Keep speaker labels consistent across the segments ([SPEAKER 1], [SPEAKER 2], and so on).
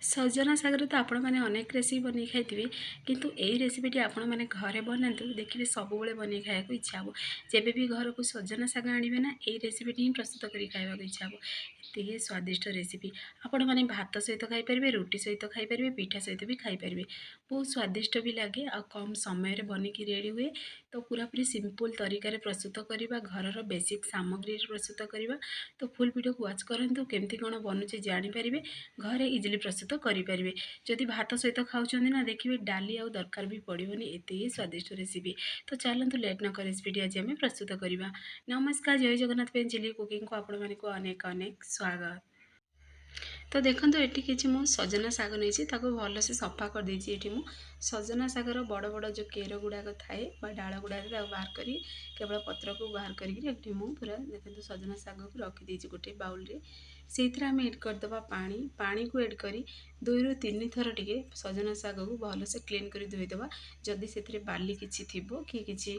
[SPEAKER 1] सजना सागर तो आपण मैंने अनेक रेसिपी बन खाई किंतु यही रेसिपीटी आपण मैंने घरे बनातु देखिए सब बन खाया इच्छा हे जब भी घर को सजना साग आने ना यही रेसिपीटी ही प्रस्तुत कर खावा इच्छा हे एत स्वादिष्ट रेसिपी आपण मैंने भात सहित खाईपारे रुटी सहित खाईपारे पिठा सहित भी खाईपारे बहुत स्वादिष्ट भी लगे आ कम समय बन की रेडी हुए तो पूरा पूरी सिंपल तरीका प्रस्तुत करवा घर बेसिक सामग्री प्रस्तुत करवा तो फुल वीडियो को वाच करूँ केमती कौन बनुचे जानीपारे घरे इजिली प्रस्तुत करेंगे जदि भात सहित खाऊँ ना देखिए डाली आउ दरकार भी पड़ोनी एत स्वादिष्ट रेसिपी तो चलतु लेट नक रेसिपीटी आज आम प्रस्तुत करवा। नमस्कार जय जगन्नाथ पेंजिली कुकिंग को आपण मानक अनेक अनेक स्वागत। तो देखो ये कि सजना साग नहीं भलसे सफा कर देती ये सजना सागर बड़ बड़ जो केर गुड़ाक थाए डाल गुड़ाक बाहर कर केवल पत्र को बाहर करके पूरा देखो सजना साग को रखीदे गोटे बाउल रे से आम एड करदे पानी को एड कर 2 ରୁ 3 थर टे सजना साग को भलसे क्लीन कर धोईदेवा जदि से बाली किसी थी कि किसी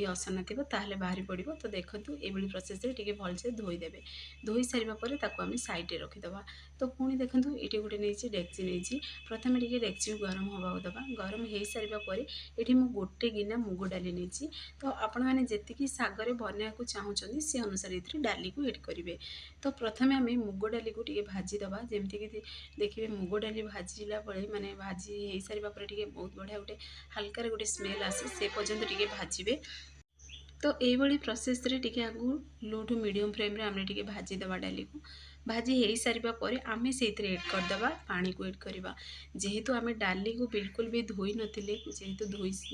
[SPEAKER 1] असना थी ताहले बाहरी पड़ो तो देखो ये प्रोसेस टे भलसे धोईदेवे धोई सारापर आम साइड रखीदे तो पुणी देखो ये गोटे नहीं डेक्ची नहीं प्रथम टे डेक्ची गरम हवा दबा गरम हो सारापर ये गोटे गिना मुग डाली नहीं तो आपण मैंने जी सागर बनवा को चाहूँगी से अनुसार ये डाली को एड करेंगे तो प्रथम आम मुग डाली को भाजीदे जमीक देखिए मुग डाली भाजला बेले माने भाजी हो सारापर बहुत बढ़िया गोटे हल्कार गोटे स्मेल आसे से पर्यंत टे भाजबे तो ये प्रोसेस रे आगु लो टू मीडियम फ्लेम रे आम टे भाजीदे डाली को भाजी हो सारापर आम से एड करदे पानी को एड करवा जेहेतु आम डाली को बिल्कुल भी धोई नथिले जेहेतु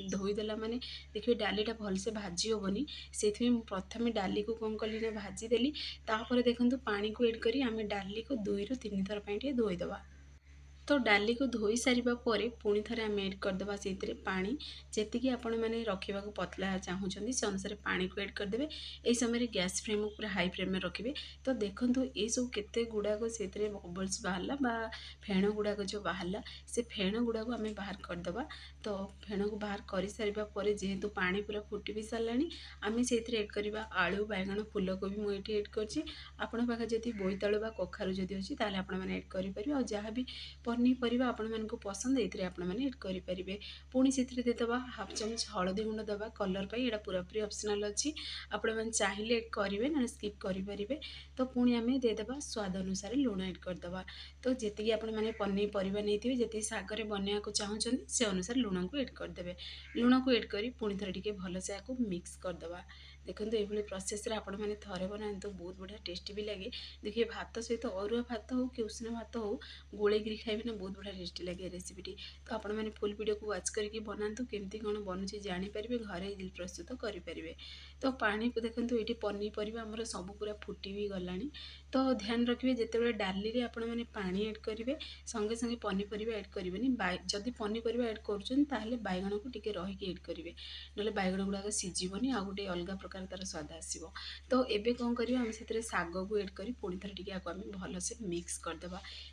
[SPEAKER 1] धोईदेला माने देखिए डालीटा भलसे भाजी हेनी से प्रथम डाली को कौन कली ना भाजीदेली तापर देखो पानी को एड करी आम डाली को 2 ରୁ 3 थर धोईदेवा तो डाली को धोई सारापर पुणी थे आम एड करदे से पानी जी आपण मैंने रखा पतला चाहूँगी से अनुसार पानी को एड करदे यही समय गैस फ्लेम को पूरा हाई फ्लेम में रखिए तो देखो ये सब केते गुड़ाक से बबल्स बाहर बा फेण गुड़ाक जो बाहर से फेण गुड़ाक आम बाहर करदे तो फेण को बाहर कर सारापर जेहेतु पानी पूरा फुटी भी सारा आम से एड करवा आलू बैगण फुलकोबी मुझे एड कर बोईतालु बा कखारु जदि अच्छी ताले आपण मैंने एड करेंगे और जहाँ भी पनीपरिया आपण मानक पसंद ये आपण मैंने एड करेंगे पुणी से देदबा हाफ चामच हलदी गुंड दबा कलर पर यहाँ पूरा पूरी ऑप्शनल अच्छी आपण मैंने चाहिए एड करेंगे ना स्किप करेंगे तो पुणी आम देदबा स्वाद अनुसार लुण एड करदे तो जी आप पनीपरिया नहीं जी सागर बनवा को चाहूँगी से अनुसार लुण को एड करदे लुण को एड कर पुणी थे टे भलसे आपको मिक्स करदे देखो ये प्रोसेस आपण मैंने थे बना बहुत बढ़िया टेस्टी भी लगे देखिए भात सहित अरुआ भात हो कि उष्ण भात हो गोलेक खाइबे ना बहुत बढ़िया टेस्टी लगे रेसिपीटी तो आपण मैंने फुल वीडियो को वाच करके बनातु केमती कौन बनुचे जानीपारे घरे इजिली प्रस्तुत करेंगे तो पानी को देखो ये पनीपरिया आमर सब पूरा फुटी भी गला तो ध्यान रखिए जिते डाली आपण मैंने पानी एड करेंगे संगे संगे पनीपरिया एड करेंगे जदि पनीपरिया एड कर बैगण को टिके रहीकि एड करेंगे ना बैगण गुड़ाक सीझबनी आ गए अलग प्रकार तार स्वाद आसो तो ये कौन करेंगे आम से साग को एड कर पुणी थे टे आम भलसे मिक्स करदे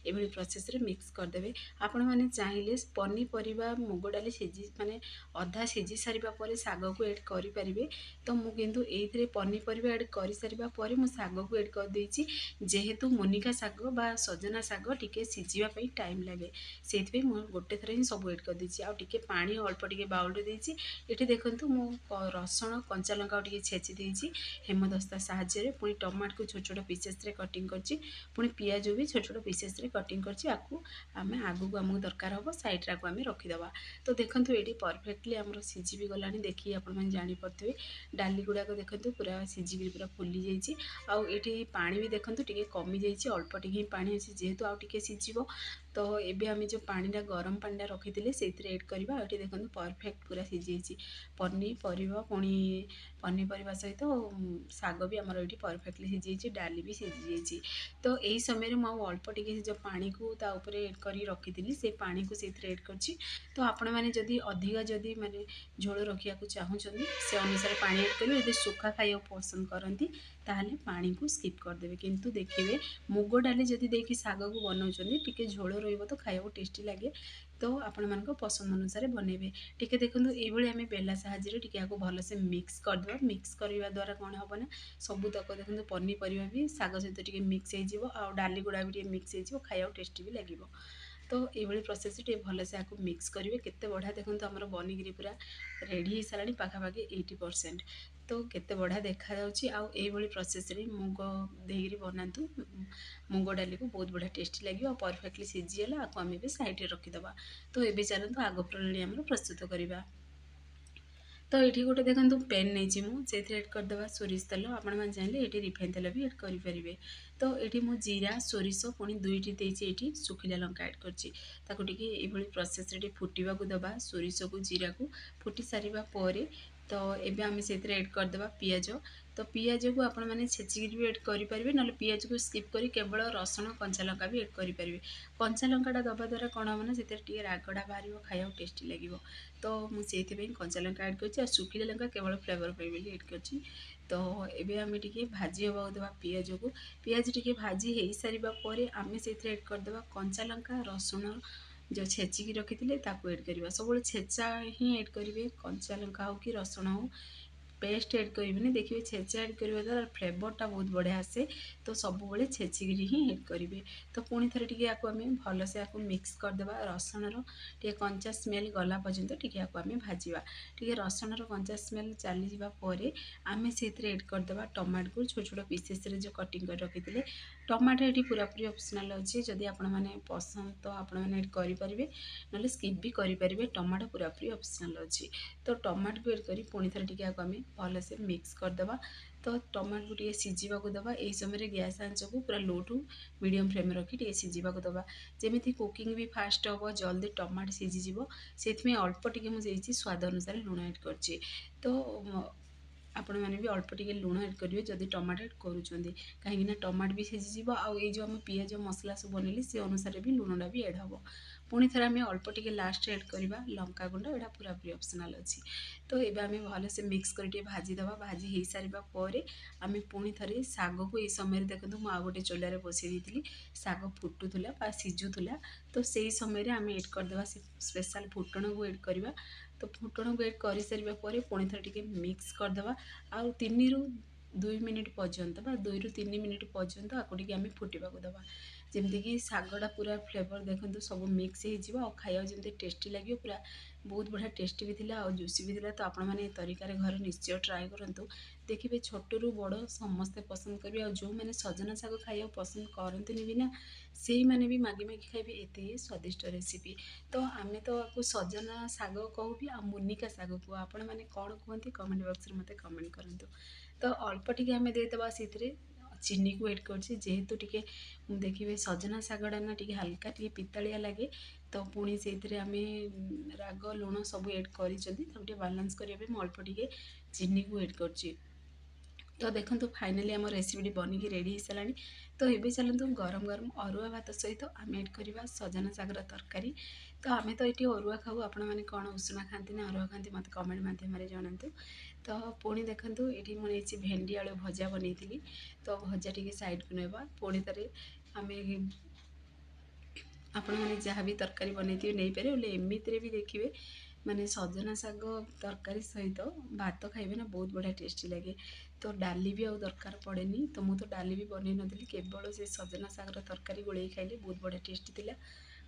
[SPEAKER 1] ये प्रोसेस रे मिक्स करदे आपण मैंने चाहिए पनीपरिया मुग डाली सीझी माने अधा सीझी सारापर साग को एड करेंगे तो मुझे ये पनीपरिया एड कर सारापर मु साग को एड कर देछि जेहेतु मोनिका साग बा सजना साग टिके सीझापी टाइम लगे से गोटे थर ही सब एड कर देछि आ टिके पानी अल्प टिके बाउल रे देछि एठी देखंतु मु रसुण कंचा लंका टिके छेची देछि हेमदस्ता साहाय्य पुणी टमाटो को छोट छोट पीसेस रे कटिंग करछि पुणी पियाज भी छोट छोट पीसेस रे कटिंग करछि आकु आम आगू आमको दरकार हम सैड आम रखीदे तो देखो ये परफेक्टली आम सीझी भी गला देखिए आपने जानीपे डाली गुड़ाक देखो पूरा सीझी पूरा फुली जाइए आउ ये पानी भी देखो टे कमी जाइए अल्प टे पानी अच्छी जेहेतु आउ टे सीझब तो ये आम जो पानीटा गरम पानीटा रखी थे से एड करवा ये देखो परफेक्ट पूरा सीझी पनीपरिया पुणी पनीपरिया सहित साग भी आमर ये परफेक्टली सीझी डाली भी सीझी तो यही समय मुझे अल्प टे जो पानी को ताऊपर एड कर रखी से पानी को से एड कर तो आपण मैंने जदि अधिका जदि माने झोल रखा चाहूँगी से अनुसार पानी एड करेंगे यदि सुखा खाइबा पसंद करती ताहले पानी को स्किप करदेवे किंतु देखिए मुग डाली जदि देखिए साग को बनाऊँ टिके झोल रही तो खाइबा टेस्टी लगे तो आपण मान पसंद अनुसार बनइबे टिके देखो ये आम बेला साहाଯ୍य टिके आपको भलसे मिक्स करदे मिक्स करने द्वारा कौन हम ना सबूतक देखो पनीपरिया भी साग सहित टिके मिक्स हो डाली गुड़ा भी मिक्स हो खाइबा टेस्टी भी लगे तो ये प्रोसेस टे भलसे आपको मिक्स करेंगे केते बढ़िया देखो आमर बनिकी पूरा रेडी हो सारा पाखापाखि 80%। तो केते बढ़िया देखा आउे प्रोसेस मुग देरी बनातु मुग डाली को बहुत बढ़िया टेस्टी लगे और परफेक्टली सीझीगला आपको आम भी साइड रखीदे। तो ये चलते आग प्रणाली आम प्रस्तुत करवा। तो ये गोटे देखो पेन नहीं मुझे एड करदे सोरिष तेल आपण मैंने चाहिए ये रिफाइन तेल भी एड करेंगे। तो ये मुझे जीरा सोरिष पुणी दुईटी देती सुखिला लंका एड कर प्रोसेस फुटा दबा सोरिष को जीरा को फुटी सारा पर। तो ये आम से एड करदे पिज। तो पिज को आपण मैंने छेचिक भी एड करेंगे ना पिज को स्किप कर केवल रसुण कंचा लंका भी एड करेंगे। कंचा लंकाटा दबा द्वारा कौन हम ना से रागटा बाहर खाया टेस्टी लगे। तो मुझे कंचा लंका एड कर सुखिला लंका केवल फ्लेवर पे एड कर। तो ये आम टे भाजी हाँ देवा पिज को पिज टे भाजी हो सारापर आम से एड करदे कंचा लंका रसुण जो छेचिकी रखी थे एड करवा। सब छेचा ही एड करेंगे कंचा लंका हो कि रसुण हो पेस्ट एड करेंगे। देखिए छेचा एड करने द्वारा फ्लेवरटा बहुत बढ़िया आसे। तो सब छेचिकी ही एड करेंगे। तो पुणी थे टी आपको आम भलसे आपको मिक्स करदे रसुणर टे कंचा स्मेल गला पर्यंत टी आपको आम भाजवा टे रसुणर कंचा स्मेल चली जापर आम से एड करदे टमाटो को छोट छोट पीसेस जो कटिंग कर रखी थे। टमाटो ये पूरा पूरी ऑप्शनल अच्छी जदि आपण मैंने पसंद तो आपण मैंने एड करेंगे ना स्किप भी करेंगे। टमाटो पूरा पूरी ऑप्शनल अच्छी। तो टमाटो को एड कर पुणी थे टी आम भलसे मिक्स करदे। तो टमाटो को टे सीझा दबा यही समय गैस आंच को पूरा लो टू मीडियम फ्लेम रखी टे सीझा दबा जमी कुकिंग भी फास्ट हम जल्दी टमाटो सीझीज से अल्प टे मुझे स्वाद अनुसार लुण एड कर। तो आपण मैंने भी अल्प टे लुण एड करेंगे जदि टमाटो एड करूँ कहीं टमाटो भी सीझीज आउ जो आम पिज मसला सब बनैली से अनुसार भी लुणटा भी एड हम। पुणी थे आम अल्प टे लास्ट एड करवा लंका गुंड यहाँ पूरा पूरी ऑप्शनल अच्छी। तो ये आम भलसे मिक्स कर भाजीदे भाजी हो सारापर आम पुणी थे शाग को ये समय देखो मुझे गोटे चूल्हे बसई दी शाग फुटुला सीझुला। तो से समय आम एड करदे स्पेशल फुटण को एड करवा। तो फुटण को एड कर सारापर पुणी थे टे मिक्स करदे आउ 3 ରୁ 2 मिनिट पर्यंत 2 ରୁ 3 मिनिट पर्यंत आपको टे आम फुटा दबा जमीक शागटा पूरा फ्लेवर देखो सब मिक्स हो खाया जमी टेस्टी लगे पूरा बहुत बढ़िया टेस्टी भी थिला और जुसी भी थिला। तो आपण मैंने तरीकार घर निश्चय ट्राए करूँ देखिए छोट रू बड़ समस्ते पसंद करेंगे और जो मैंने सजना शाग खाया पसंद करते भी ना से मैंने भी मागी मागी खाइबे एते स्वादिष्ट रेसिपी। तो आम तो आपको सजना शाग कहू भी आ मुनिका शाग कहू आपण मैंने कौन कहते कमेंट बॉक्स में मत कमेंट करूँ। तो अल्प टे आम देदेबा से चीनी को एड कर जेहेतु टे देखिए सजना शागटा ना टे हल्का टे पितालिया लगे। तो पुणी से आम राग लुण सब एड कर बालांस करने अल्प टे चीनी को एड कर। तो देखो फाइनाली आम रेसिपी बनिकी रेडी हो सारा। तो ये चलते गरम गरम अरुआ भात सहित आम एड करवा सजना शागर तरकारी। तो आम तो ये अरुआ खाऊ आपण मैंने कौन उषुना खाती ना अरुआ खाती मत कमेंट मध्यम जनातु। तो पुणी देखो ये मुझे भेंडी आलू भजा बनई। तो भजा टी साइड को नेबा पुणी थे आम आपण मैंने जहाँ भी तरकारी बनई नहीं पारे बोले एमती भी देखिए माने सजना शाग तरकारी सहित भात खाइबे ना बहुत बढ़िया टेस्टी लगे। तो डाली भी आउ दरकार पड़ेनी। तो मुझे तो डाली भी बनई नी केवल से सजना शागर तरकारी गोले खाइले बहुत बढ़िया टेस्टी थिला।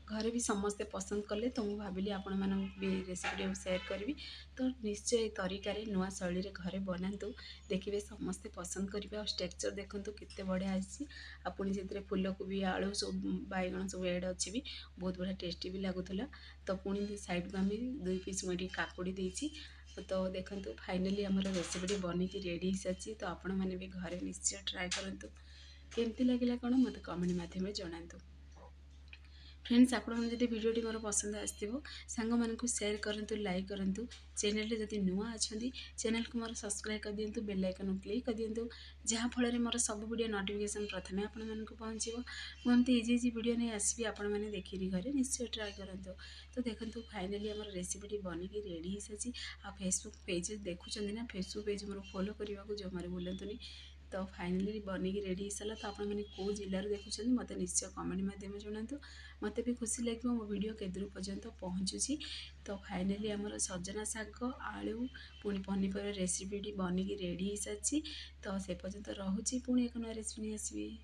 [SPEAKER 1] घरे भी समस्ते पसंद कले। तो मुझे भाविली आपण मानक भी रेसिपी सेयार करी। तो निश्चय तरीका नुआ शैली घरे बनातु देखिए समस्ते पसंद करेंगे और टेक्सचर देखूँ केते बढ़िया आसी पुणी से फूलकोबी आलू सब बैगण सब एड अच्छी भी बहुत बढ़िया टेस्टी भी लगुला। तो पुणी साइड को आम 2 पीस मुझे काकुड़ी देती। तो देखो फाइनाली आम रेसिपी बनिकी रेडी हो सारी। तो आपण मैंने भी घरे निश्चय ट्राए करूँ केमती लगे कौन मत कमेंट मध्यम जनातु। फ्रेंड्स आपण जब भिडियोटी मोर पसंद आसो सांग मानक सेयार करूँ लाइक करूँ चैनल जब नुआ अच्छा चैनल को मोर सब्सक्राइब कर दिंतु बेल आइकन क्लिक कर दिंतु जहाँफल मोर सब वीडियो नोटिफिकेशन प्रथम आपण मानक पहुँचो। मुझे इजी इजी वीडियो नहीं आसबि आपण मैंने देखिए घरे निश्चय ट्राए करूँ। तो देखो फाइनाली आम रेसिपी बनिकी रेडी हो सारी। आ फेसबुक पेज देखुं ना फेसबुक पेज मोर फॉलो करने को जमार भूलतुनि। तो फाइनाली बनिकी रेडी हो सारा। तो आपण मैंने कौ जिलूर देखुं मत निश्चय कमेंट मध्यम जनातु मत भी खुशी लगे मो वीडियो केदूर पर्यंत पहुँचुची। तो फाइनाली आमर सजना शाग आलू पुणी पनीपर रेसिपी बनिकी रेडी हो सारी। तो से पर्यंत रोचे पुणी एक नया रेसिपी नहीं आसबि।